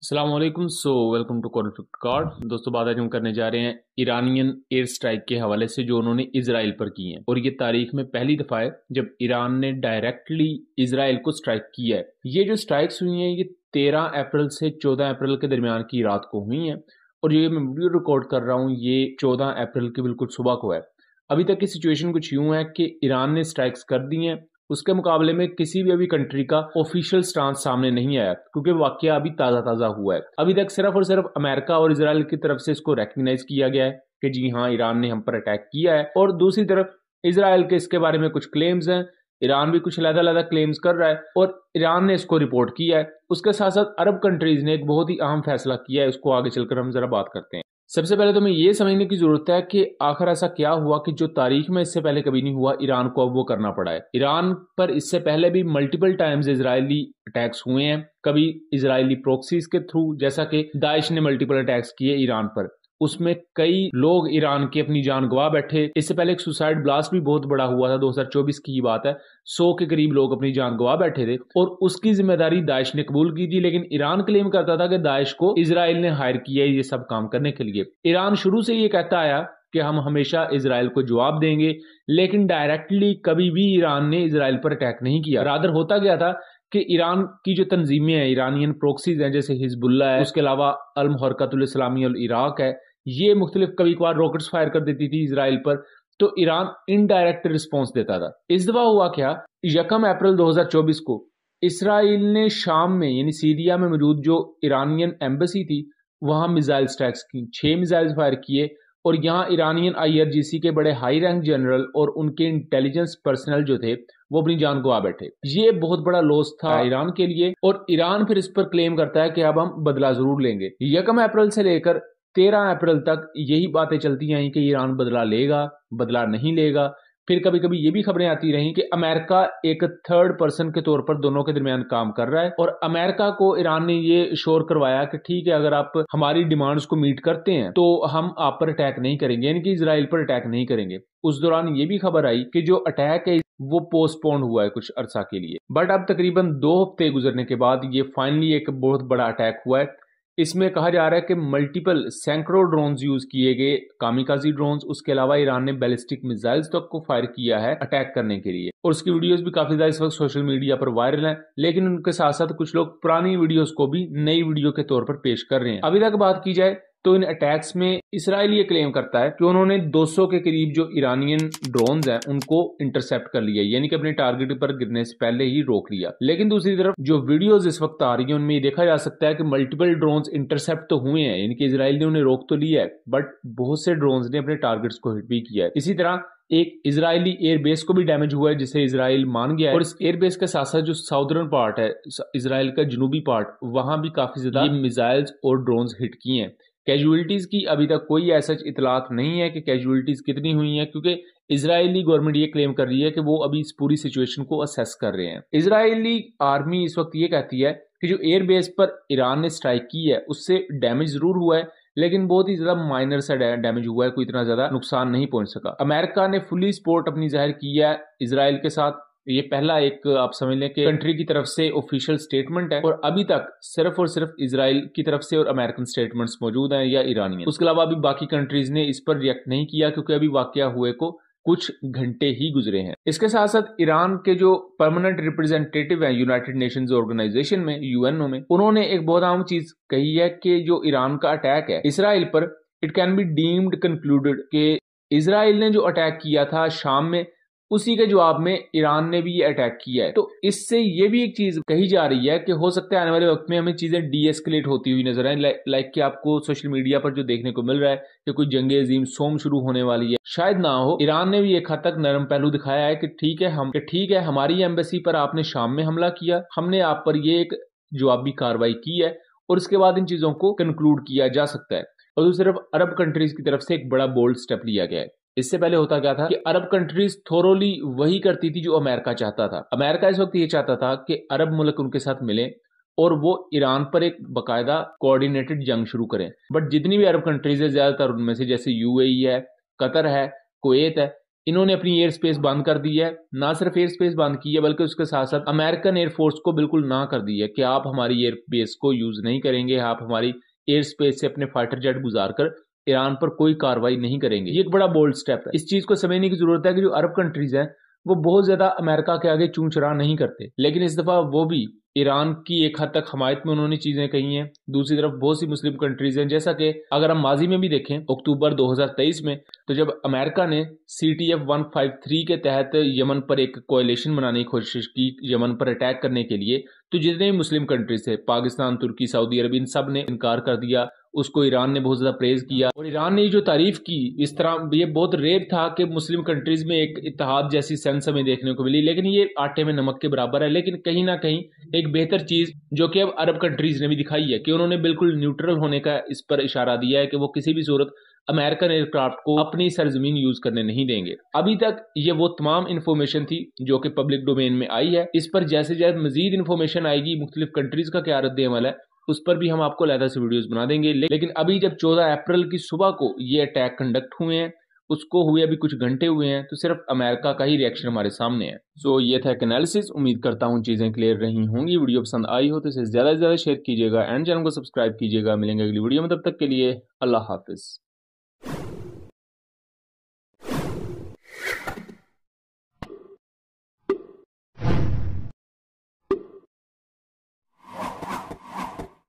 अस्सलाम वालेकुम। Welcome to conflict card. दोस्तों, बात आज हम करने जा रहे हैं ईरानियन एयर स्ट्राइक के हवाले से जो उन्होंने इजराइल पर की है। और ये तारीख में पहली दफा है जब ईरान ने डायरेक्टली इजराइल को स्ट्राइक किया है। ये जो स्ट्राइक्स हुई हैं ये 13 अप्रैल से 14 अप्रैल के दरमियान की रात को हुई हैं। और ये मैं वीडियो रिकॉर्ड कर रहा हूँ, ये 14 अप्रैल की बिल्कुल सुबह को है। अभी तक की सिचुएशन कुछ यूं है कि ईरान ने स्ट्राइक्स कर दी हैं, उसके मुकाबले में किसी भी अभी कंट्री का ऑफिशियल स्टांस सामने नहीं आया, क्योंकि वाकया अभी ताज़ा ताज़ा हुआ है। अभी तक सिर्फ और सिर्फ अमेरिका और इसराइल की तरफ से इसको रिकग्नाइज किया गया है कि जी हाँ, ईरान ने हम पर अटैक किया है। और दूसरी तरफ इसराइल के इसके बारे में कुछ क्लेम्स हैं, ईरान भी कुछ अलग-अलग क्लेम्स कर रहा है और ईरान ने इसको रिपोर्ट किया है। उसके साथ साथ अरब कंट्रीज ने एक बहुत ही अहम फैसला किया है, उसको आगे चलकर हम जरा बात करते हैं। सबसे पहले तो हमें यह समझने की जरूरत है कि आखिर ऐसा क्या हुआ कि जो तारीख में इससे पहले कभी नहीं हुआ, ईरान को अब वो करना पड़ा है। ईरान पर इससे पहले भी मल्टीपल टाइम्स इजरायली अटैक्स हुए हैं, कभी इजरायली प्रोक्सीज के थ्रू, जैसा कि दाइश ने मल्टीपल अटैक्स किए ईरान पर, उसमें कई लोग ईरान की अपनी जान गंवा बैठे। इससे पहले एक सुसाइड ब्लास्ट भी बहुत बड़ा हुआ था, 2024 की बात है। 100 के करीब लोग अपनी जान गंवा बैठे थे और उसकी जिम्मेदारी दाइश ने कबूल की थी। लेकिन ईरान क्लेम करता था कि दाइश को इजराइल ने हायर किया है ये सब काम करने के लिए। ईरान शुरू से ये कहता आया कि हम हमेशा इजराइल को जवाब देंगे, लेकिन डायरेक्टली कभी भी ईरान ने इजराइल पर अटैक नहीं किया। रादर होता गया था कि ईरान की जो तंजीमें हैं, ईरानियन प्रोक्सीज हैं, जैसे हिजबुल्ला है, उसके अलावा अल हरकतुल इस्लामी अल इराक है, ये मुख्तलिफ कभी कभार रॉकेट्स फायर कर देती थी इसराइल पर, तो ईरान इनडायरेक्ट रिस्पॉन्स देता था। इस दफा हुआ क्या, 1 अप्रैल 2024 को इसराइल ने शाम में यानी सीरिया में मौजूद जो ईरानियन एम्बेसी थी वहां मिसाइल स्ट्राइक्स की, 6 मिसाइल फायर किए। और यहाँ ईरानियन IRGC के बड़े हाई रैंक जनरल और उनके इंटेलिजेंस पर्सनल जो थे वो अपनी जान गंवा बैठे। ये बहुत बड़ा लॉस था ईरान के लिए और ईरान फिर इस पर क्लेम करता है कि अब हम बदला जरूर लेंगे। 1 अप्रैल से लेकर 13 अप्रैल तक यही बातें चलती आई कि ईरान बदला लेगा, बदला नहीं लेगा। फिर कभी कभी ये भी खबरें आती रहीं कि अमेरिका एक थर्ड पर्सन के तौर पर दोनों के दरमियान काम कर रहा है और अमेरिका को ईरान ने ये श्योर करवाया कि ठीक है, अगर आप हमारी डिमांड्स को मीट करते हैं तो हम आप पर अटैक नहीं करेंगे, यानी कि इजराइल पर अटैक नहीं करेंगे। उस दौरान ये भी खबर आई कि जो अटैक है वो पोस्टपोन हुआ है कुछ अरसा के लिए। बट अब तकरीबन 2 हफ्ते गुजरने के बाद ये फाइनली एक बहुत बड़ा अटैक हुआ है। इसमें कहा जा रहा है कि मल्टीपल सैकड़ों ड्रोन्स यूज किए गए, कामिकाजी ड्रोन्स। उसके अलावा ईरान ने बैलिस्टिक मिसाइल्स तक को फायर किया है अटैक करने के लिए और उसकी वीडियोस भी काफी ज्यादा इस वक्त सोशल मीडिया पर वायरल हैं। लेकिन उनके साथ साथ कुछ लोग पुरानी वीडियोस को भी नई वीडियो के तौर पर पेश कर रहे हैं। अभी तक बात की जाए तो इन अटैक्स में इसराइल ये क्लेम करता है कि उन्होंने 200 के करीब जो ईरानियन ड्रोन्स हैं उनको इंटरसेप्ट कर लिया, यानी कि अपने टारगेट पर गिरने से पहले ही रोक लिया। लेकिन दूसरी तरफ जो वीडियोस इस वक्त आ रही है उनमें देखा जा सकता है कि मल्टीपल ड्रोन्स इंटरसेप्ट तो हुए हैं, यानी कि इसराइल ने उन्हें रोक तो लिया है, बट बहुत से ड्रोन्स ने अपने टारगेट्स को हिट भी किया है। इसी तरह एक इजरायली एयरबेस को भी डैमेज हुआ है जिसे इसराइल मान गया है। और इस एयरबेस के साथ साथ जो साउदर्न पार्ट है, इसराइल का जनूबी पार्ट, वहां भी काफी ज्यादा ये मिसाइल्स और ड्रोन्स हिट किए हैं। कैजुअलिटीज की अभी तक कोई ऐसा इतलात नहीं है कि कैजुअलिटीज कितनी हुई हैं, क्योंकि इजरायली गवर्नमेंट ये क्लेम कर रही है कि वो अभी इस पूरी सिचुएशन को असेस कर रहे हैं। इजरायली आर्मी इस वक्त ये कहती है कि जो एयरबेस पर ईरान ने स्ट्राइक की है उससे डैमेज जरूर हुआ है, लेकिन बहुत ही ज्यादा माइनर सा डैमेज हुआ है, कोई इतना ज्यादा नुकसान नहीं पहुंच सका। अमेरिका ने फुली सपोर्ट अपनी जाहिर की है इसराइल के साथ। ये पहला एक आप समझ लें कि कंट्री की तरफ से ऑफिशियल स्टेटमेंट है और अभी तक सिर्फ और सिर्फ इजराइल की तरफ से और अमेरिकन स्टेटमेंट्स मौजूद हैं या ईरानी। उसके अलावा अभी बाकी कंट्रीज ने इस पर रिएक्ट नहीं किया क्योंकि अभी वाकया हुए को कुछ घंटे ही गुजरे हैं। इसके साथ साथ ईरान के जो परमानेंट रिप्रेजेंटेटिव हैं यूनाइटेड नेशंस ऑर्गेनाइजेशन में, यूएनओ में, उन्होंने एक बहुत अहम चीज कही है कि जो ईरान का अटैक है इसराइल पर, it can be deemed concluded कि इसराइल ने जो अटैक किया था शाम में उसी के जवाब में ईरान ने भी ये अटैक किया है। तो इससे ये भी एक चीज कही जा रही है कि हो सकता है आने वाले वक्त में हमें चीजें डीएस्केलेट होती हुई नजर आए, लाइक कि आपको सोशल मीडिया पर जो देखने को मिल रहा है कि कोई जंगे अजीम सोम शुरू होने वाली है, शायद ना हो। ईरान ने भी एक हद तक नरम पहलू दिखाया है कि ठीक है हमारी एम्बेसी पर आपने शाम में हमला किया, हमने आप पर ये एक जवाबी कार्रवाई की है और इसके बाद इन चीजों को कंक्लूड किया जा सकता है। और दूसरी तरफ अरब कंट्रीज की तरफ से एक बड़ा बोल्ड स्टेप लिया गया है। इससे पहले होता क्या था कि अरब कंट्रीज थोरोली वही करती थी जो अमेरिका चाहता था। अमेरिका इस वक्त ये चाहता था कि अरब मुल्क उनके साथ मिले और वो ईरान पर एक बाकायदा कोऑर्डिनेटेड जंग शुरू करें। बट जितनी भी अरब कंट्रीज है ज्यादातर उनमें से, जैसे UAE है, कतर है, कुवैत है, इन्होंने अपनी एयर स्पेस बंद कर दी है। ना सिर्फ एयर स्पेस बंद की है बल्कि उसके साथ साथ अमेरिकन एयरफोर्स को बिल्कुल ना कर दी है कि आप हमारी एयर बेस को यूज नहीं करेंगे, आप हमारी एयर स्पेस से अपने फाइटर जेट गुजार कर ईरान पर कोई कार्रवाई नहीं करेंगे। ये एक बड़ा बोल्ड स्टेप है। इस चीज को समझने की जरूरत है कि जो अरब कंट्रीज हैं वो बहुत ज्यादा अमेरिका के आगे चूं चढ़ा नहीं करते, लेकिन इस दफा वो भी ईरान की एक हद तक हमायत में उन्होंने चीजें कही हैं। दूसरी तरफ बहुत सी मुस्लिम कंट्रीज हैं, जैसा कि अगर हम माजी में भी देखें अक्टूबर 2023 में, तो जब अमेरिका ने CTF 153 के तहत यमन पर एक कोएलिशन बनाने की कोशिश की यमन पर अटैक करने के लिए, तो जितने भी मुस्लिम कंट्रीज थे पाकिस्तान, तुर्की, सऊदी अरब, इन सब ने इनकार कर दिया। उसको ईरान ने बहुत ज्यादा प्रेज किया और ईरान ने जो तारीफ की, इस तरह ये बहुत रेयर था कि मुस्लिम कंट्रीज में एक इत्तेहाद जैसी सेंस हमें देखने को मिली, लेकिन ये आटे में नमक के बराबर है। लेकिन कहीं ना कहीं एक बेहतर चीज जो कि अब अरब कंट्रीज ने भी दिखाई है कि उन्होंने बिल्कुल न्यूट्रल होने का इस पर इशारा दिया है कि वो किसी भी सूरत अमेरिकन एयरक्राफ्ट को अपनी सरजमीन यूज करने नहीं देंगे। अभी तक ये वो तमाम इंफॉर्मेशन थी जो कि पब्लिक डोमेन में आई है। इस पर जैसे जैसे मजीद इंफॉर्मेशन आएगी, मुख्तलिफ कंट्रीज का क्या रद्द अमल है, उस पर भी हम आपको अलग से वीडियोस बना देंगे। लेकिन अभी जब 14 अप्रैल की सुबह को ये अटैक कंडक्ट हुए हैं, उसको हुए अभी कुछ घंटे हुए हैं, तो सिर्फ अमेरिका का ही रिएक्शन हमारे सामने है। सो ये था एक एनालिसिस। उम्मीद करता हूँ चीजें क्लियर रही होंगी। वीडियो पसंद आई हो तो इसे ज्यादा से ज्यादा शेयर कीजिएगा एंड चैनल को सब्सक्राइब कीजिएगा। मिलेंगे अगली वीडियो में, तब तक के लिए अल्लाह हाफिज।